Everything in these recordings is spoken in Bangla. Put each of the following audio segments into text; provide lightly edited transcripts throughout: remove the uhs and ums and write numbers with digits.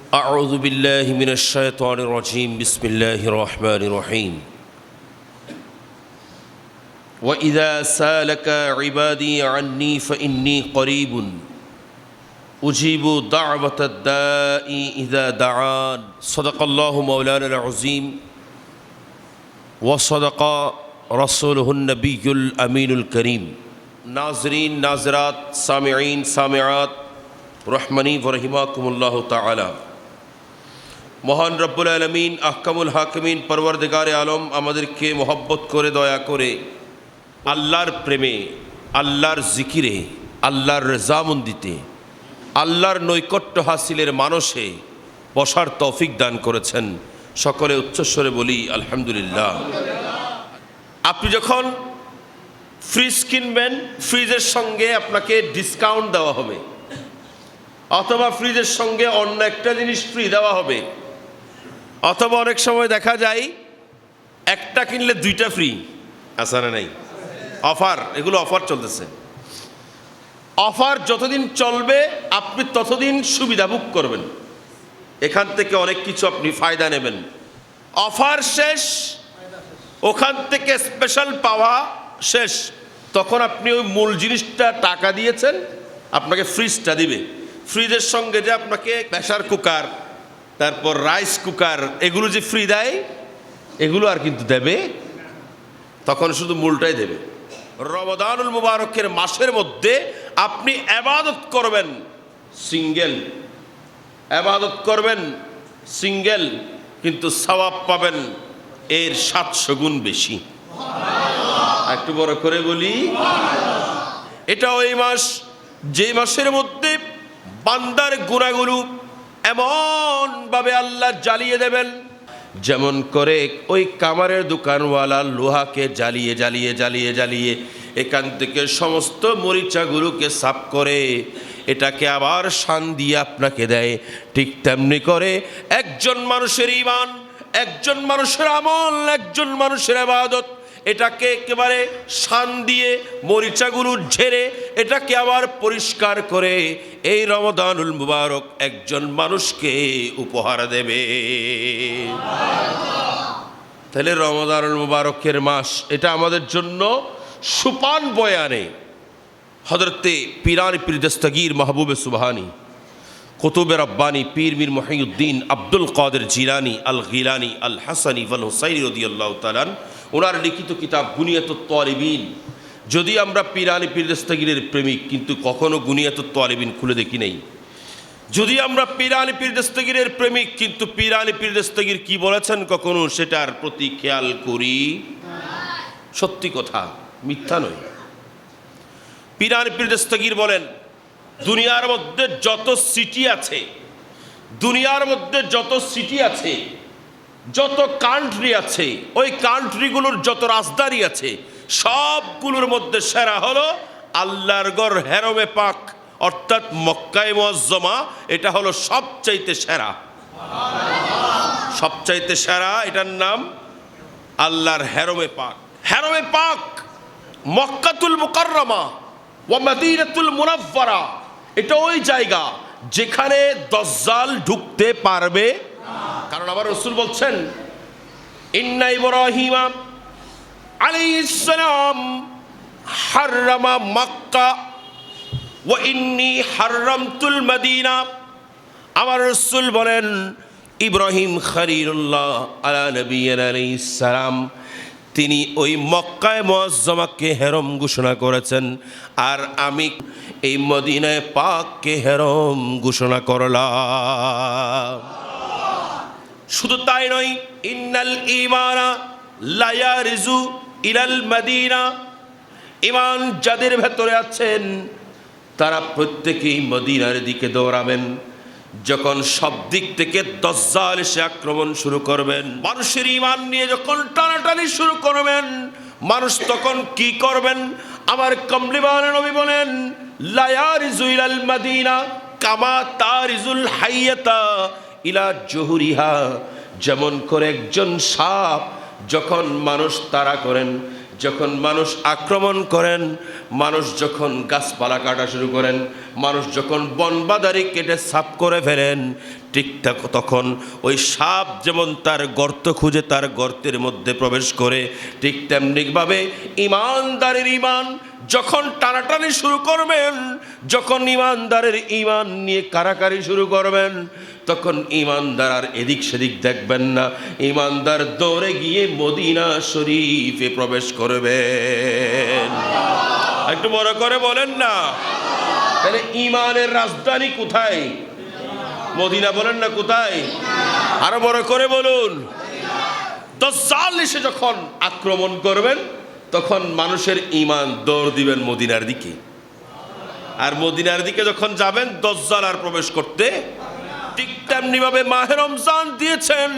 أعوذ بالله من الشيطان الرجيم بسم الله الرحمن الرحيم وإذا سألك عبادي عني فإني قريب أجيب دعوة الداء إذا دعان صدق الله مولانا العظيم وصدق رسوله النبي الأمين الكريم नाज़रीन नाज़रात सामिईन सामिआत रहमानी व रहिमाकुमुल्लाह ताआला মহান রব্বুল আলামিন আহকামুল হাকিমিন পরওয়ারদিগারে আলম আমাদেরকে মহব্বত করে দয়া করে আল্লাহর প্রেমে আল্লাহর জিকিরে আল্লাহর রেজামন্দিতে আল্লাহর নৈকট্য হাসিলের মানসে বসার তৌফিক দান করেছেন। সকলে উচ্চস্বরে বলি আলহামদুলিল্লাহ। আপনি যখন ফ্রিজ কিনবেন, ফ্রিজের সঙ্গে আপনাকে ডিসকাউন্ট দেওয়া হবে, অথবা ফ্রিজের সঙ্গে অন্য একটা জিনিস ফ্রি দেওয়া হবে, অথবা অনেক সময় দেখা যায় একটা কিনলে দুইটা ফ্রি, আছে না নাই? অফার, এগুলো অফার চলতেছে। অফার যতদিন চলবে আপনি ততদিন সুবিধা ভোগ করবেন, এখান থেকে অনেক কিছু আপনি ফায়দা নেবেন। অফার শেষ, ওখান থেকে স্পেশাল পাওয়া শেষ, তখন আপনি ওই মূল জিনিসটা টাকা দিয়েছেন, আপনাকে ফ্রিজটা দিবে। ফ্রিজের সঙ্গে যে আপনাকে প্রেসার কুকার, তারপর রাইস কুকার, এগুলো যে ফ্রি দেয়, এগুলো আর কিন্তু দেবে, তখন শুধু মূলটাই দেবে। রমাদানুল মুবারকের মাসের মধ্যে আপনি ইবাদত করবেন সিঙ্গেল, ইবাদত করবেন সিঙ্গেল, কিন্তু সওয়াব পাবেন এর 700 গুণ বেশি। একটু বড় করে বলি, এটা ওই মাস যে মাসের মধ্যে বান্দার গুনাহগুলো এমনভাবে আল্লাহ জ্বালিয়ে দেবেন, যেমন করে ওই কামারের দোকানওয়ালা লোহাকে জ্বালিয়ে জ্বালিয়ে জ্বালিয়ে জ্বালিয়ে এখান থেকে সমস্ত মরিচাগুলোকে সাফ করে এটাকে আবার শান দিয়ে আপনাকে দেয়, ঠিক তেমনি করে একজন মানুষের ঈমান, একজন মানুষের আমল, একজন মানুষের ইবাদত, এটাকে একেবারে শান দিয়ে মরিচাগুলো ঝেড়ে এটাকে আবার পরিষ্কার করে এই রমাদানুল মুবারক একজন মানুষকে উপহার দেবে। তাহলে রমাদানুল মুবারকের মাস, এটা আমাদের জন্য সুপান বয়ানে হযরতে পীরানি পীর দস্তগীর মাহবুবে সুবহানী কুতুবে রব্বানী পীর মীর মুহিউদ্দিন আব্দুল কাদের জিলানী আল গিলানী আল হাসানী ওয়াল হুসাইনী রাদিয়াল্লাহু তাআলা ওনার লিখিত কিতাব গুনিয়াতুত তালিবিন। যদি আমরা পীরানি পীর দস্তগীরের প্রেমিক, কিন্তু কখনো গুনিয়াতুত তালিবিন খুলে দেখি নাই। যদি আমরা পীরানি পীর দস্তগীরের প্রেমিক, কিন্তু পীরানি পীর দস্তগীর কি বলেছেন কখনো সেটার প্রতি খেয়াল করি? সত্যি কথা, মিথ্যা নয়। পীরানি পীর দস্তগীর বলেন, দুনিয়ার মধ্যে যত সিটি আছে, দুনিয়ার মধ্যে যত সিটি আছে, যত কান্ট্রি আছে, ওই কান্ট্রিগুলোর যত রাজধানী আছে, সবগুলোর মধ্যে সেরা হলো আল্লাহর ঘর হেরমে পাক, অর্থাৎ মক্কায়ে মুআজ্জমা। এটা হলো সবচাইতে সেরা, সবচাইতে সেরা, এটার নাম আল্লাহর হেরমে পাক। হেরমে পাক মক্কাতুল মুকাররমা ওয়া মদিনাতুল মুনাওয়ারা, এটা ওই জায়গা যেখানে দাজ্জাল ঢুকতে পারবে। কারণ আবার রাসূল বলছেন, ইন্না ইব্রাহিমা আলাইহিস সালাম হাররামা মক্কা ওয়া ইন্নী হাররামতুল মদিনা। আমার রাসূল বলেন, ইব্রাহিম খলিলুল্লাহ আলা নবিয়িনা আলাইহিস সালাম, তিনি ওই মক্কায়ে মুআজ্জমাকে হেরম ঘোষণা করেছেন, আর আমি এই মদিনায়ে পাককে হেরম ঘোষণা করলাম। শুধু তাই নয়, ইন্নাল ঈমানা লা ইয়ারিজু ইলাল মদিনা, ঈমান যাদের ভেতরে আছেন তারা প্রত্যেকেই মদিনার দিকে দৌড়াবেন। যখন সব দিক থেকে দাজ্জাল এসে আক্রমণ শুরু করবেন, মানুষের ঈমান নিয়ে যখন টানাটানি শুরু করবেন, মানুষ তখন কি করবেন? আমার কমলিওয়ালা নবী বলেন, লা ইয়ারিজু ইলাল মদিনা কামা তারিজুল হাইয়াতা ইলা জুহুরিহা। যেমন করে একজন সাপ যখন মানুষ তাড়া করেন, যখন মানুষ আক্রমণ করেন, মানুষ যখন গাছপালা কাটা শুরু করেন, মানুষ যখন বনবাদারি কেটে সাফ করে ফেলেন, ঠিক তখন ওই সাপ যেমন তার গর্ত খুঁজে তার গর্তের মধ্যে প্রবেশ করে, ঠিক তেমনিভাবে ঈমানদারের ঈমান যখন টানাটানি শুরু করবেন, যখন ঈমানদারের ঈমান নিয়ে কারাকারি শুরু করবেন, তখন ঈমানদার আর এদিক সেদিক দেখবেন না, ঈমানদার দৌড়ে গিয়ে মদিনা শরীফে প্রবেশ করবেন। একটু বড় করে বলেন না। তাহলে ঈমানের রাজধানী কোথায়? মদিনা। বলেন না কোথায়? আরো বড় করে বলুন। দাজ্জাল এসে যখন আক্রমণ করবেন, তখন মানুষের ঈমান দৌড় দিবেন মদিনার দিকে। আর মদিনার দিকে যখন যাবেন, দাজ্জাল আর প্রবেশ করতে। ঠিক তেমনিভাবে মাহে রমজান দিয়েছেন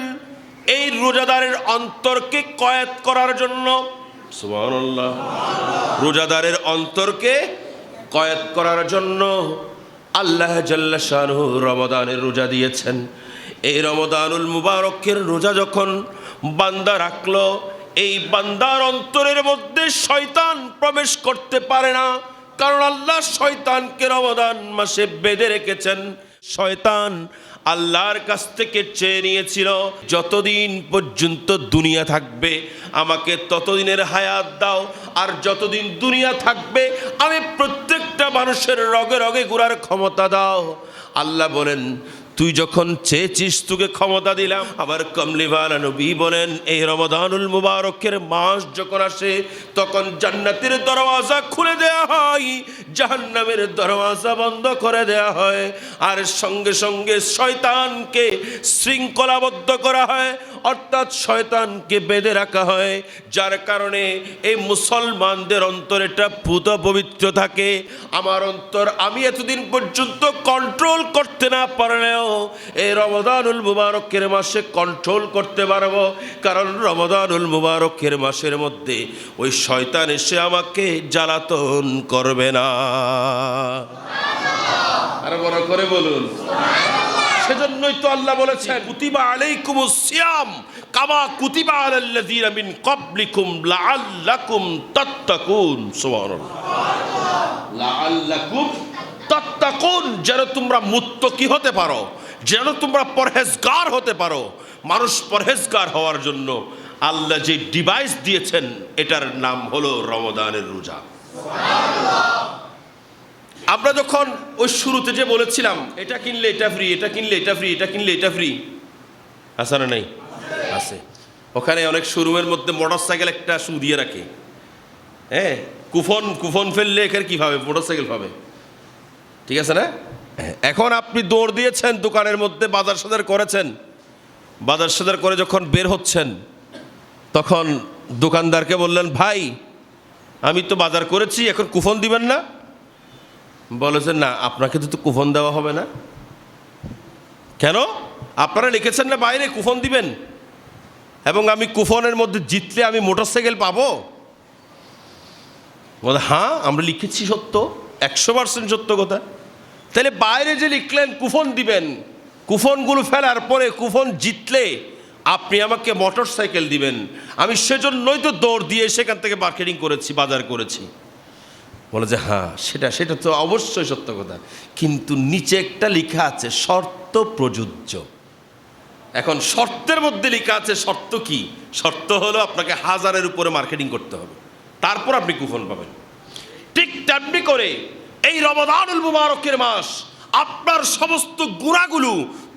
এই রোজাদারের অন্তরকে কয়েদ করার জন্য। সুবহানাল্লাহ। রোজাদারের অন্তরকে কয়েদ করার জন্য আল্লাহ জাল্লা শানুহু রমাদানের রোজা দিয়েছেন। এই রমাদানুল মুবারকের রোজা যখন বান্দা রাখলো, এই বান্দার অন্তরের মধ্যে শয়তান প্রবেশ করতে পারে না, কারণ আল্লাহ শয়তানকে রমাদান মাসে বেঁধে রেখেছেন। শয়তান আল্লাহর কাছ থেকে চেয়ে নিয়েছিল, যতদিন পর্যন্ত দুনিয়া থাকবে আমাকে ততদিনের হায়াত দাও, আর যতদিন দুনিয়া থাকবে আমি প্রত্যেকটা মানুষের রগে রগে ঘোরার ক্ষমতা দাও। আল্লাহ বলেন, তুই যখন চেয়েছিস তোকে ক্ষমতা দিলাম। আবার কমলিওয়ালা নবী বলেন, এই রমাদানুল মুবারকের মাস যখন আসে, তখন জান্নাতের দরওয়াজা খুলে দেয়া হয়, জাহান্নামের দরওয়াজা বন্ধ করে দেয়া হয়, আর সঙ্গে সঙ্গে শয়তানকে শৃঙ্খলাবদ্ধ করা হয়, অর্থাৎ শয়তানকে বেঁধে রাখা হয়। যার কারণে এই মুসলমানদের অন্তর এটা পুত পবিত্র থাকে। আমার অন্তর আমি এতদিন পর্যন্ত কন্ট্রোল করতে না পারলেও এই রমাদানুল মুবারকের মাসে কন্ট্রোল করতে পারবো, কারণ রমাদানুল মুবারকের মাসের মধ্যে ওই শয়তান এসে আমাকে জ্বালাতন করবে না। আরে বড় করে বলুন। সেজন্যই তো আল্লাহ বলেছেন, কুতিবা আলাইকুমুস সিয়াম কামা কুতিবা আলাল্লাযীনা মিন ক্বাবলিকুম লাআল্লাকুম তাত্তাকুন। সুবহানাল্লাহ। লাআল্লাকুম তাত্তাকুন, যেন তোমরা মুত্তাকি হতে পারো, যেন তোমরা পরহেজগার হতে পারো। মানুষ পরহেজগার হওয়ার জন্য আল্লাহ যে ডিভাইস দিয়েছেন, এটার নাম হলো রমাদানের রোজা। আমরা যখন ওই শুরুতে যে বলেছিলাম, এটা কিনলে এটা ফ্রি, এটা কিনলে এটা ফ্রি, এটা কিনলে এটা ফ্রি, আছে না নাই? আছে। ওখানে অনেক শোরুমের মধ্যে মোটরসাইকেল একটা শু দিয়ে রাখে। হ্যাঁ, কুপন ফেললে এখানে কি পাবে? মোটরসাইকেল পাবে। ঠিক আছে না? এখন আপনি দৌড় দিয়েছেন দোকানের মধ্যে, বাজার সদার করেছেন, বাজার সদার করে যখন বের হচ্ছেন, তখন দোকানদারকে বললেন, ভাই আমি তো বাজার করেছি, এখন কুপন দিবেন না? বলেছেন, না আপনাকে তো কুপন দেওয়া হবে না। কেন? আপনারা লিখেছেন না বাইরে কুপন দিবেন, এবং আমি কুপনের মধ্যে জিতলে আমি মোটরসাইকেল পাবো। বলে, হ্যাঁ আমরা লিখেছি, সত্য, 100% সত্য কথা। তাহলে বাইরে যে লিখলেন কুপন দিবেন, কুপনগুলো ফেলার পরে কুপন জিতলে আপনি আমাকে মোটরসাইকেল দিবেন, আমি সেজন্যই তো দৌড় দিয়ে সেখান থেকে মার্কেটিং করেছি, বাজার করেছি। বলে যে হ্যাঁ সেটা তো অবশ্যই সত্য কথা, কিন্তু নিচে একটা লেখা আছে শর্ত প্রযোজ্য। এখন শর্তের মধ্যে লেখা আছে, শর্ত কি? শর্ত হলো আপনাকে 1000-এর উপরে মার্কেটিং করতে হবে, তারপর আপনি কুপন পাবেন। ঠিক তেমনি করে এই রমাদানুল মুবারকের মাস আপনার সমস্ত গুনাহগুলো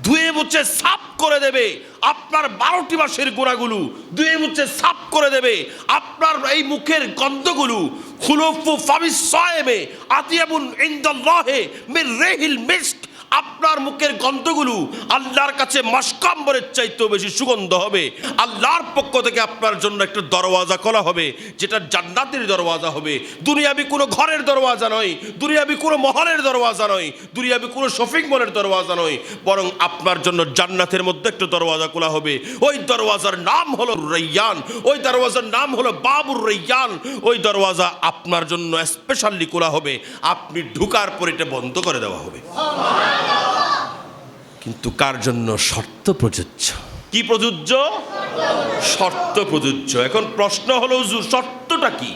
ধুয়ে মুছে সাফ করে দেবে। আপনার 12টি মাসের গুনাহগুলো ধুয়ে মুছে সাফ করে দেবে। আপনার এই মুখের গন্ধগুলো খুলুফু ফামিস সায়েমে আতিয়াবুন ইনদাল্লাহি মির রিহিল মিস্ক, আপনার মুখের গন্ধগুলো আল্লাহর কাছে মাসকাম্বরের চাইতেও বেশি সুগন্ধ হবে। আল্লাহর পক্ষ থেকে আপনার জন্য একটা দরওয়াজা খোলা হবে, যেটা জান্নাতের দরওয়াজা হবে। দুনিয়াবি কোনো ঘরের দরওয়াজা নয়, দুনিয়াবি কোনো মহলের দরওয়াজা নয়, দুনিয়াবি কোনো শপিং মলের দরওয়াজা নয়, বরং আপনার জন্য জান্নাতের মধ্যে একটা দরওয়াজা খোলা হবে। ওই দরওয়াজার নাম হলো রাইয়ান, ওই দরওয়াজার নাম হলো বাবুর রাইয়ান। ওই দরওয়াজা আপনার জন্য স্পেশালি খোলা হবে, আপনি ঢুকার পর এটা বন্ধ করে দেওয়া হবে। কিন্তু কার জন্য? শর্ত প্রযোজ্য। কি প্রযোজ্য? শর্ত প্রযোজ্য। এখন প্রশ্ন হলো, হুজুর শর্তটা কি?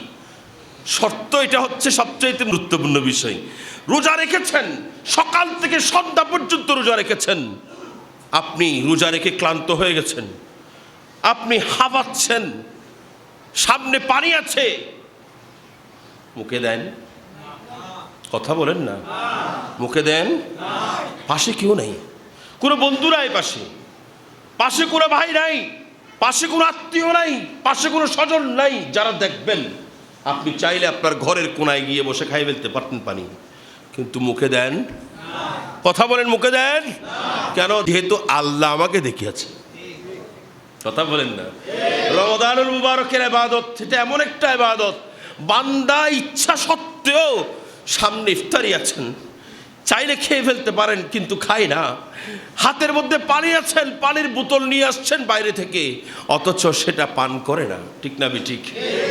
শর্ত এটা হচ্ছে সবচেয়ে গুরুত্বপূর্ণ বিষয়। রোজা রেখেছেন, সকাল থেকে সন্ধ্যা পর্যন্ত রোজা রেখেছেন, আপনি রোজা রেখে ক্লান্ত হয়ে গেছেন, আপনি হাঁপাচ্ছেন, সামনে পানি আছে, মুখে দেন? কথা বলেন না, মুখে দেন? পাশে কেউ নাই, কোনো বন্ধু নাই, পাশে কোনো ভাই নাই, পাশে কোনো আত্মীয় নাই, পাশে কোনো স্বজন নাই যারা দেখবেন। আপনি চাইলে আপনার ঘরের কোনায় গিয়ে বসে খাই ফেলতে পারতেন পানি, কিন্তু মুখে দেন? কথা বলেন, মুখে দেন কেন? যেহেতু আল্লাহ আমাকে দেখিয়েছে। কথা বলেন না? রমাদানুল মুবারকের ইবাদত, এটা এমন একটা ইবাদত, বান্দা ইচ্ছা সত্ত্বেও সামনে ইফতারি আছেন, চাইলে খেয়ে ফেলতে পারেন কিন্তু খাই না। হাতের মধ্যে পানি আছেন, পানির বোতল নিয়ে আসছেন বাইরে থেকে, অথচ সেটা পান করে না। ঠিক না ঠিক?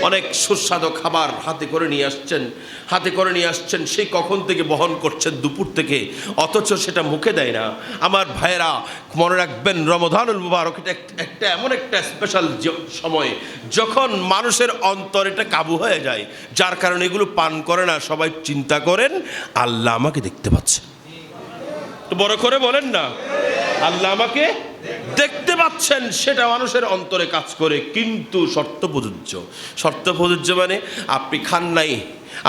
অনেক সুস্বাদু খাবার হাতে করে নিয়ে আসছেন, সেই কখন থেকে বহন করছেন, দুপুর থেকে, অথচ সেটা মুখে দেয় না। আমার ভাইয়েরা মনে রাখবেন, রমাদানুল মুবারক এটা একটা এমন একটা স্পেশাল সময় যখন মানুষের অন্তর এটা কাবু হয়ে যায়, যার কারণে এগুলো পান করে না। সবাই চিন্তা করেন, আল্লাহ আমাকে দেখতে পাচ্ছে। তো বড় করে বলেন না, আল্লাহ আমাকে দেখতে পাচ্ছেন, সেটা মানুষের অন্তরে কাজ করে। কিন্তু শর্ত প্রযোজ্য মানে আপনি খান নাই,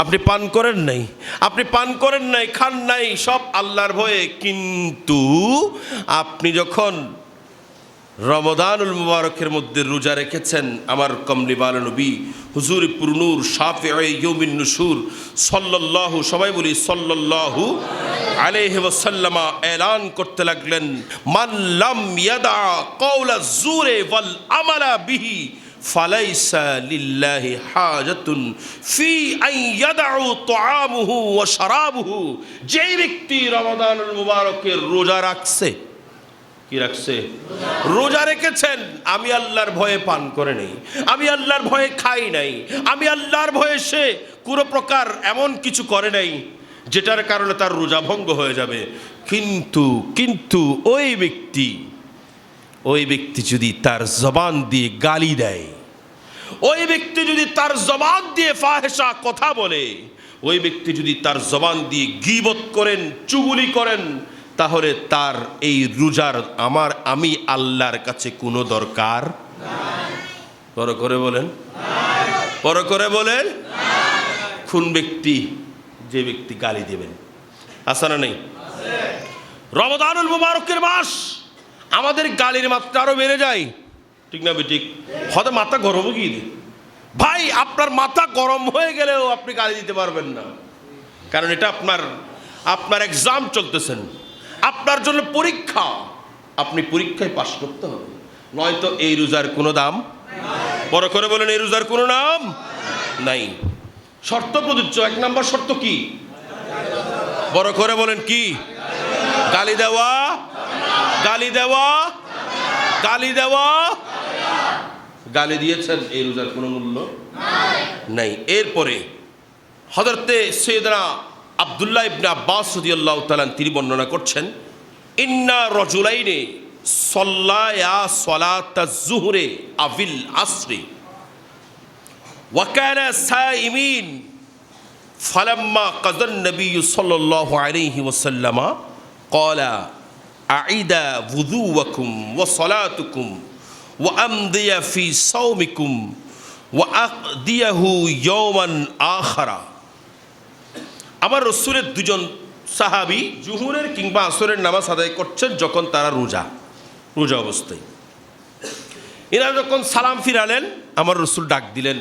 আপনি পান করেন নাই, খান নাই, সব আল্লাহর ভয়ে। কিন্তু আপনি যখন রমাদানুল মুবারকের মধ্যে রোজা রেখেছেন, আমার কমলিওয়ালা নবী হুজুর পুরনুর শাফিঈ ইয়াউমিন নুশুর সাল্লাল্লাহু, সবাই বলি সাল্লাল্লাহু আলাইহি ওয়াসাল্লাম এলান করতে লাগলেন, মান লাম ইয়াদা কাওলা যুরে ওয়াল আমালা বিহি ফালাইসা লিল্লাহি হাজাতুন ফি আন ইয়াদাউ তুআমুহু ওয়া শারাবুহু। যেই ব্যক্তি রমাদানুল মুবারকের রোজা রাখছে, কি রাখছে? রোজা রেখেছেন, আমি আল্লাহর ভয়ে পান করে নেই, আমি আল্লাহর ভয়ে খাই নাই, আমি আল্লাহর ভয়ে সে কোনো প্রকার এমন কিছু করে নাই যেটার কারণে তার রোজা ভঙ্গ হয়ে যাবে। কিন্তু ওই ব্যক্তি যদি তার জবান দিয়ে গালি দেয়, ওই ব্যক্তি যদি তার জবান দিয়ে ফাহেশা কথা বলে, ওই ব্যক্তি যদি তার জবান দিয়ে গীবত করেন, চুগলি করেন, তাহলে তার এই রোজার আমি আল্লাহর কাছে কোনো দরকার নাই। বড় করে বলেন কোন ব্যক্তি? যে ব্যক্তি গালি দেবেন। আছে না নেই? রমাদানুল মুবারকের মাস, আমাদের গালির মাত্রা আরো বেড়ে যায়। ঠিক না ঠিক? হয়তো মাথা গরম গিয়ে দিই ভাই, আপনার মাথা গরম হয়ে গেলেও আপনি গালি দিতে পারবেন না, কারণ এটা আপনার এক্সাম চলতেছেন, আপনার জন্য পরীক্ষা, আপনি পরীক্ষায় পাশ করতে হবে, নয়তো এই রোজার কোনো দাম। বড় করে বলেন, এই রোজার কোনো নাম নাই। শর্ত প্রযোজ্য। 1 নম্বর শর্ত কি? বড় করে বলেন কি? গালি দেওয়া। গালি দিয়েছেন, এই রোজার কোনো মূল্য নাই। এরপরে হযরতে সাইয়েদনা আব্দুল্লাহ ইবনে আব্বাস রাদিয়াল্লাহু তাআলা তিনি বর্ণনা করছেন, ইন্না রাজুলাইনি সাল্লায়া সালাতাজ যুহরি আবিল আসরি ওয়া কানা সাইমিন ফালাম্মা কাযান নবী সাল্লাল্লাহু আলাইহি ওয়াসাল্লাম ক্বালা আইদা wudu'akum ওয়া সালাতুকুম ওয়া আমদিয়া ফি সাওমিকুম ওয়া আকদিয়াহু ইয়াওমান আখারা। আমার রাসূলের দুজন সাহাবী জুহুরের কিংবা আসরের নামাজ আদায় করছেন যখন তারা রোজা অবস্থায়। এরা যখন সালাম ফিরালেন, আমার রাসূল ডাক দিলেন,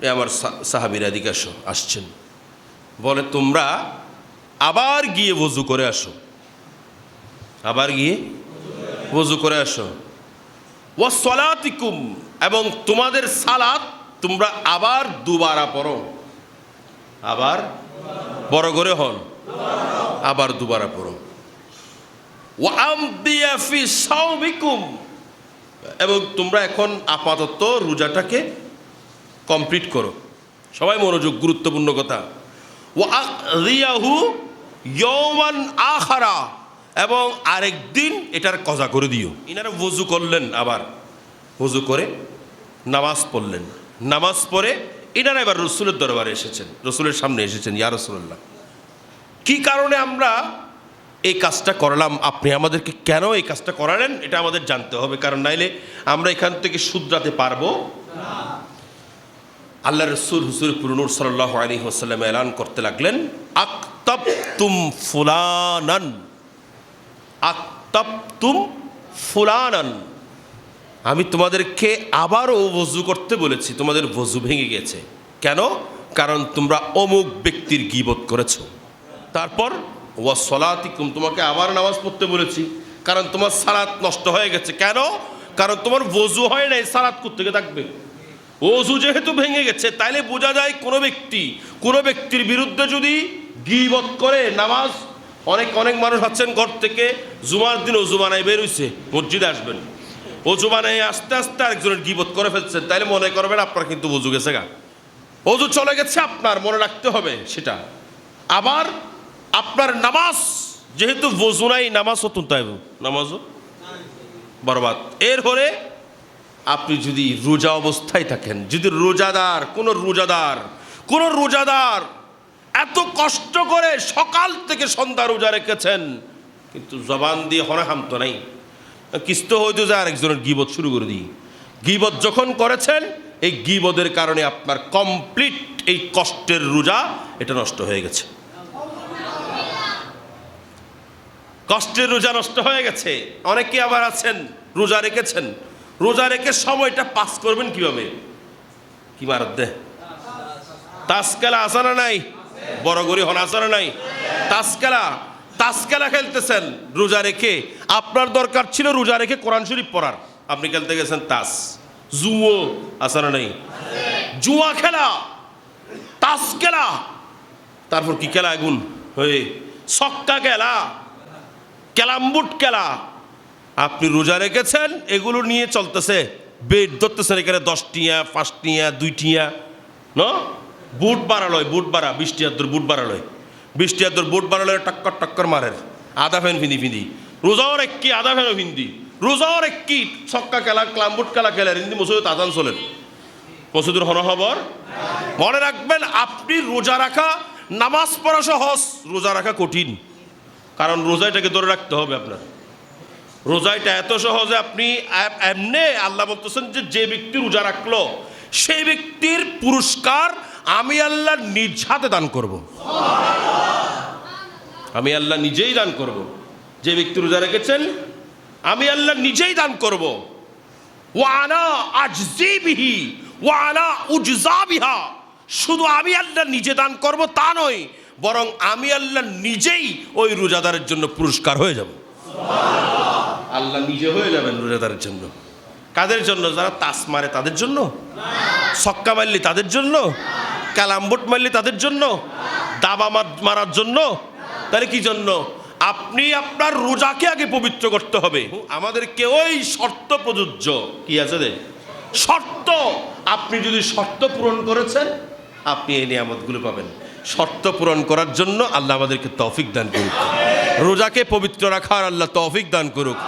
এ আমার সাহাবীরা এদিকে আসছেন, বলে তোমরা আবার গিয়ে ওযু করে আসো, ওয়া সালাতিকুম, এবং তোমাদের সালাত তোমরা আবার দুবারা পড়ো, আবার বড় করে হন, আবার দুবারা পড়ো। ওয়া আমদিয়া ফি সাওমিকুম, এবং তোমরা এখন আপাতত রোজাটাকে কমপ্লিট করো। সবাই মনোযোগ, গুরুত্বপূর্ণ কথা। ওয়া আকদিয়াহু ইয়াওমান আখারা, এবং আরেকদিন এটার কজা করে দিও। ইনারা ওযু করলেন, আবার ওযু করে নামাজ পড়লেন, নামাজ পড়ে ইনারা এবার রসুলের দরবারে এসেছেন, রসুলের সামনে এসেছেন, ইয়া রাসূলুল্লাহ, কি কারণে আমরা এই কাজটা করলাম, আপনি আমাদেরকে কেন এই কাজটা করালেন এটা আমাদের জানতে হবে, কারণ নাইলে আমরা এখান থেকে শুধরাতে পারবো না। আল্লাহ রসুল হুজুর নূর সাল্লাল্লাহু আলাইহি ওয়াসাল্লাম এলান করতে লাগলেন, আকতাবতুম ফুলানান, আকতাবতুম ফুলানান, আমি তোমাদেরকে আবারও ওযু করতে বলেছি, তোমাদের ওযু ভেঙে গেছে। কেন? কারণ তোমরা অমুক ব্যক্তির গীবত করেছো। তারপর ওয়া সলাতিকুম, তোমাকে আবার নামাজ পড়তে বলেছি, কারণ তোমার সালাত নষ্ট হয়ে গেছে। কেন? কারণ তোমার ওযু হয় নাই, সালাত কোত্থেকে থাকবে? ওযু যেহেতু ভেঙে গেছে, তাইলে বোঝা যায় কোনো ব্যক্তির বিরুদ্ধে যদি গীবত করে নামাজ, অনেক মানুষ আছেন ঘর থেকে জুমার দিন ওযু বানায় বের হইছে, মসজিদে আসবেন, ওযু বানায় আস্তে আস্তে আরেকজনের গীবত করে ফেলছেন, তাইলে মনে করবেন আপনার কিন্তু ওযু গেছে গা, ওযু চলে গেছে, আপনার মনে রাখতে হবে সেটা। আবার আপনার নামাজ যেহেতু ওযু নাই, নামাজও তুলতে, নামাজও বরবাদ। এরপরে আপনি যদি রোজা অবস্থায় থাকেন, যদি কোনো রোজাদার এত কষ্ট করে সকাল থেকে সন্ধ্যা রোজা রেখেছেন, কিন্তু জবান দিয়ে হরাহাম তো নাই, কিস্ত হয়তো যে আরেকজনের গীবত শুরু করে দিই। গীবত যখন করেছেন, এই গীবতের কারণে আপনার কমপ্লিট এই কষ্টের রোজা এটা নষ্ট হয়ে গেছে, কষ্টের রোজা নষ্ট হয়ে গেছে। অনেকে আবার আছেন রোজা রেখেছেন, রোজা রেখে সময়টা পাস করবেন কিভাবে? কি মারত দে তাসকেলা আসানা নাই, বড় গরি হন আসানা নাই, তাসকেলা খেলতেছেন রোজা রেখে। আপনার দরকার ছিল রোজা রেখে কোরআন শরীফ পড়ার, আপনি খেলতে গেছেন তাস। জুয়ো আসানা নাই, জুয়া খেলা, তাস খেলা, তারপর কি খেলা আগুন হয়ে ছক্কা খেলা, ক্যালামবুট খেলা। আপনি রোজা রেখেছেন, এগুলো নিয়ে চলতেছে, বেড ধরতেছেন এখানে 10 টিয়া 5 টিয়া 2 টিয়া ন, বুট বাড়ালয়, বুট বাড়া 20 টিয়ার দূর বুট বাড়ালয়, 20 টিয়ার দূর বুট বাড়ালয়, টক্কর মারের আধা ফ্যান ফিন্দি রোজাও একটি আধা ফ্যানও ফিন্দি, রোজাও একটি ছক্কা খেলা, ক্লামবুট খেলা খেলার হিন্দি মসজিদ আদান চলেন, মসজিদুর হনহবর। মনে রাখবেন, আপনি রোজা রাখা, নামাজ পড়া সহজ, রোজা রাখা কঠিন, কারণ রোজাটাকে ধরে রাখতে হবে আপনার। রোজাটা এত সহজে আপনি এমনি, আল্লাহ বলতেছেন যে ব্যক্তি রোজা রাখলো সেই ব্যক্তির পুরস্কার আমি আল্লাহ নিজ হাতে দান করব, আমি আল্লাহ নিজেই দান করব। যে ব্যক্তি রোজা রেখেছেন আমি আল্লাহ নিজেই দান করব। ওয়া আনা আজজি বিহি ওয়া আনা উজজা বিহা, শুধু আমি আল্লাহ নিজে দান করব তা নয়, বরং আমি আল্লাহ নিজেই ওই রোজাদারের জন্য পুরস্কার হয়ে যাব। আল্লাহ নিজে হয়ে যাবেন রোজাদারের জন্য। কাদের জন্য? যারা তাস মারে তাদের জন্য, ছক্কা মারলি তাদের জন্য, কালামবুট মারলি তাদের জন্য, দাবা মারার জন্য। তাহলে কি জন্য? আপনি আপনার রোজাকে আগে পবিত্র করতে হবে। আমাদেরকে ওই শর্ত প্রযোজ্য কি আছে রে শর্ত, আপনি যদি শর্ত পূরণ করেছেন আপনি এই নিয়ামতগুলো পাবেন। শর্ত পূরণ করার জন্য আল্লাহ আমাদেরকে তৌফিক দান করুক, রোজাকে পবিত্র রাখার আল্লাহ তৌফিক দান করুক।